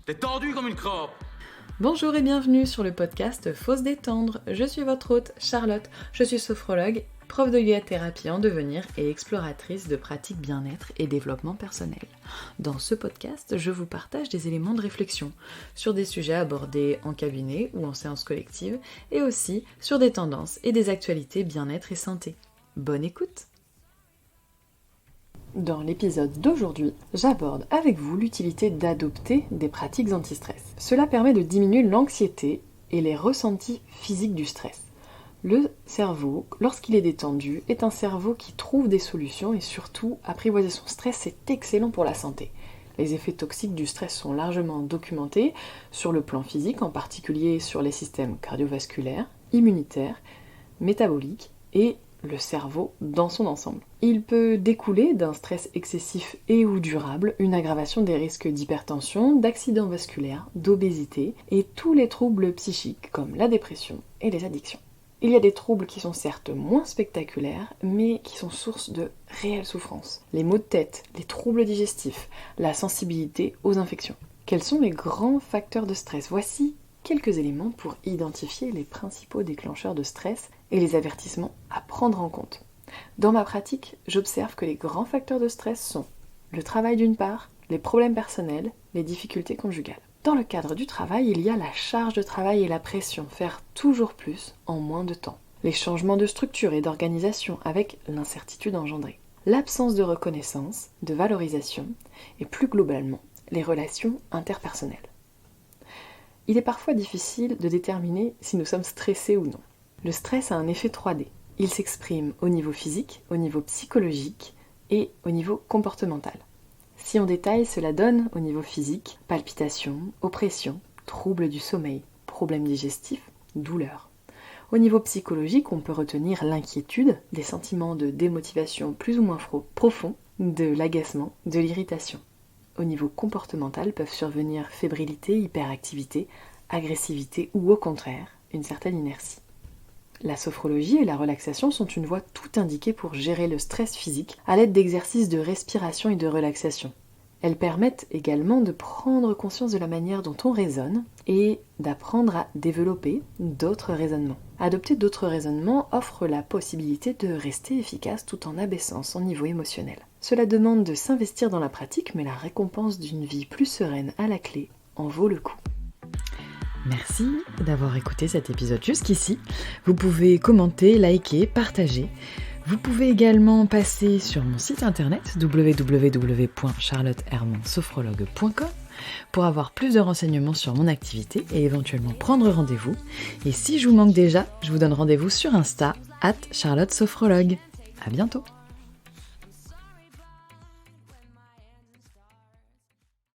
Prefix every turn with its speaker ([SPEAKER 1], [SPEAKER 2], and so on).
[SPEAKER 1] T'es tendu comme une crabe.
[SPEAKER 2] Bonjour et bienvenue sur le podcast Faut se détendre. Je suis votre hôte Charlotte, je suis sophrologue, prof de yoga-thérapie en devenir et exploratrice de pratiques bien-être et développement personnel. Dans ce podcast, je vous partage des éléments de réflexion sur des sujets abordés en cabinet ou en séance collective et aussi sur des tendances et des actualités bien-être et santé. Bonne écoute! Dans l'épisode d'aujourd'hui, j'aborde avec vous l'utilité d'adopter des pratiques anti-stress. Cela permet de diminuer l'anxiété et les ressentis physiques du stress. Le cerveau, lorsqu'il est détendu, est un cerveau qui trouve des solutions et surtout, apprivoiser son stress, c'est excellent pour la santé. Les effets toxiques du stress sont largement documentés sur le plan physique, en particulier sur les systèmes cardiovasculaires, immunitaires, métaboliques et le cerveau dans son ensemble. Il peut découler d'un stress excessif et ou durable, une aggravation des risques d'hypertension, d'accidents vasculaires, d'obésité et tous les troubles psychiques comme la dépression et les addictions. Il y a des troubles qui sont certes moins spectaculaires, mais qui sont source de réelles souffrances. Les maux de tête, les troubles digestifs, la sensibilité aux infections. Quels sont les grands facteurs de stress ? Voici quelques éléments pour identifier les principaux déclencheurs de stress et les avertissements à prendre en compte. Dans ma pratique, j'observe que les grands facteurs de stress sont le travail d'une part, les problèmes personnels, les difficultés conjugales. Dans le cadre du travail, il y a la charge de travail et la pression, faire toujours plus en moins de temps. Les changements de structure et d'organisation avec l'incertitude engendrée. L'absence de reconnaissance, de valorisation et plus globalement, les relations interpersonnelles. Il est parfois difficile de déterminer si nous sommes stressés ou non. Le stress a un effet 3D. Il s'exprime au niveau physique, au niveau psychologique et au niveau comportemental. Si on détaille, cela donne au niveau physique, palpitations, oppression, troubles du sommeil, problèmes digestifs, douleurs. Au niveau psychologique, on peut retenir l'inquiétude, des sentiments de démotivation plus ou moins profonds, de l'agacement, de l'irritation. Au niveau comportemental peuvent survenir fébrilité, hyperactivité, agressivité ou au contraire, une certaine inertie. La sophrologie et la relaxation sont une voie tout indiquée pour gérer le stress physique à l'aide d'exercices de respiration et de relaxation. Elles permettent également de prendre conscience de la manière dont on raisonne et d'apprendre à développer d'autres raisonnements. Adopter d'autres raisonnements offre la possibilité de rester efficace tout en abaissant son niveau émotionnel. Cela demande de s'investir dans la pratique, mais la récompense d'une vie plus sereine à la clé en vaut le coup. Merci d'avoir écouté cet épisode jusqu'ici. Vous pouvez commenter, liker, partager. Vous pouvez également passer sur mon site internet www.charlottehermansophrologue.com pour avoir plus de renseignements sur mon activité et éventuellement prendre rendez-vous. Et si je vous manque déjà, je vous donne rendez-vous sur Insta @charlottesophrologue. À bientôt.